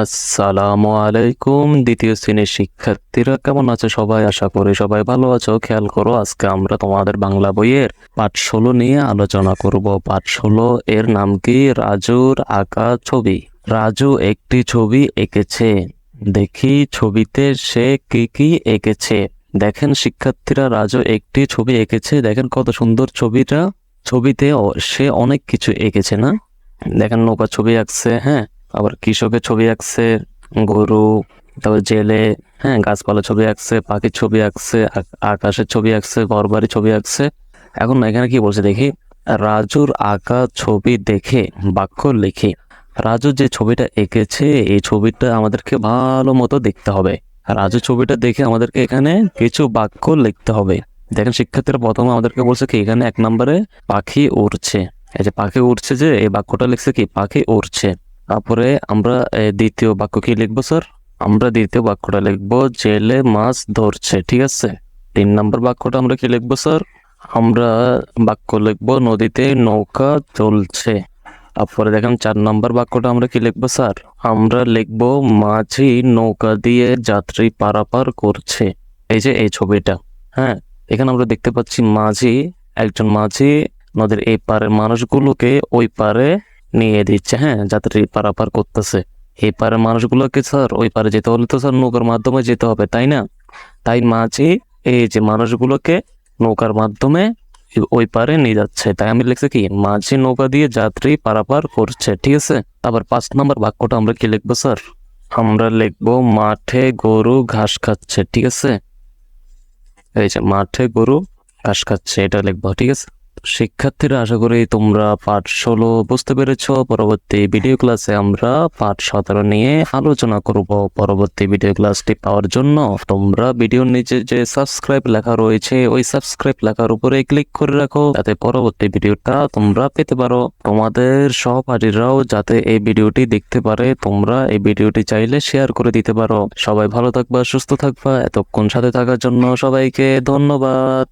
আসসালামু আলাইকুম। দ্বিতীয় শ্রেণীর শিক্ষার্থীরা কেমন আছো সবাই? আশা করি সবাই ভালো আছো। খেয়াল করো, আজকে আমরা তোমাদের বাংলা বইয়ের পাঠ 16 নিয়ে আলোচনা করব। পাঠ 16 এর নাম কি? রাজুর আঁকা ছবি। রাজু একটি ছবি এঁকেছে। দেখি ছবিতে সে কি কি এঁকেছে। দেখেন শিক্ষার্থীরা, রাজু একটি ছবি এঁকেছে। দেখেন কত সুন্দর ছবিটা। ছবিতে সে অনেক কিছু এঁকেছে না? দেখেন নৌকার ছবি আঁকছে, হ্যাঁ, আবার কৃষকের ছবি আঁকছে, গরু, তারপর জেলে, হ্যাঁ, গাছপালা ছবি আঁকছে, পাখির ছবি আঁকছে, আকাশের ছবি আঁকছে, ঘরবাড়ি ছবি আঁকছে। এখন এখানে কি বলছে দেখি, রাজুর আঁকা ছবি দেখে বাক্য লিখি। রাজু যে ছবিটা এঁকেছে এই ছবিটা আমাদেরকে ভালো মতো দেখতে হবে। রাজু ছবিটা দেখে আমাদেরকে এখানে কিছু বাক্য লিখতে হবে। দেখেন শিক্ষার্থীরা, প্রথমে আমাদেরকে বলছে কি, এখানে 1 নম্বরে পাখি উড়ছে। এই যে পাখি উড়ছে, যে এই বাক্যটা লিখছে কি, পাখি উড়ছে। তারপরে আমরা দ্বিতীয় বাক্য কি লিখবো স্যার? আমরা দ্বিতীয় বাক্যটা লিখবো জেলে মাছ ধরছে। ঠিক আছে। 3 নম্বর বাক্যটা আমরা কি লিখবো স্যার? আমরা বাক্য লিখবো নদীতে নৌকা চলছে। তারপরে দেখেন 4 নম্বর বাক্যটা আমরা কি লিখবো স্যার? আমরা লিখবো মাঝি নৌকা দিয়ে যাত্রী পারাপার করছে। এই যে এই ছবিটা, হ্যাঁ, এখানে আমরা দেখতে পাচ্ছি মাঝি, একজন মাঝি নদীর এই পারের মানুষগুলোকে ওই পারে নিয়ে দিচ্ছে, হ্যাঁ, যাত্রী পারাপার করতেছে। এই পারের মানুষগুলোকে স্যার ওই পারে যেতে হলে তো স্যার নৌকার মাধ্যমে যেতে হবে, তাই না? তাই মাঝি এই যে মানুষগুলোকে নৌকার মাধ্যমে ওই পারে নিয়ে যাচ্ছে। তাই আমি লিখছি কি, মাঝি নৌকা দিয়ে যাত্রী পারাপার করছে। ঠিক আছে। তারপর 5 নম্বর বাক্যটা আমরা কি লিখবো স্যার? আমরা লিখবো মাঠে গরু ঘাস খাচ্ছে। ঠিক আছে। এই যে মাঠে গরু ঘাস খাচ্ছে, এটা লিখবো। ঠিক আছে। শিক্ষার্থীরা, আশা করি তোমরা পাঠ 16 বুঝতে পেরেছো। পরবর্তী ভিডিও ক্লাসে আমরা পাঠ 17 নিয়ে আলোচনা করব। পরবর্তী ভিডিও ক্লাসটি পাওয়ার জন্য তোমরা ভিডিওর নিচে যে সাবস্ক্রাইব লেখা রয়েছে ওই সাবস্ক্রাইব লেখার উপরে ক্লিক করে রাখো, যাতে পরবর্তী ভিডিওটা তোমরা পেতে পারো। তোমাদের সহপাঠীরাও যাতে এই ভিডিওটি দেখতে পারে, তোমরা এই ভিডিওটি চাইলে শেয়ার করে দিতে পারো। সবাই ভালো থাকবা, সুস্থ থাকবা। এতক্ষণ সাথে থাকার জন্য সবাইকে ধন্যবাদ।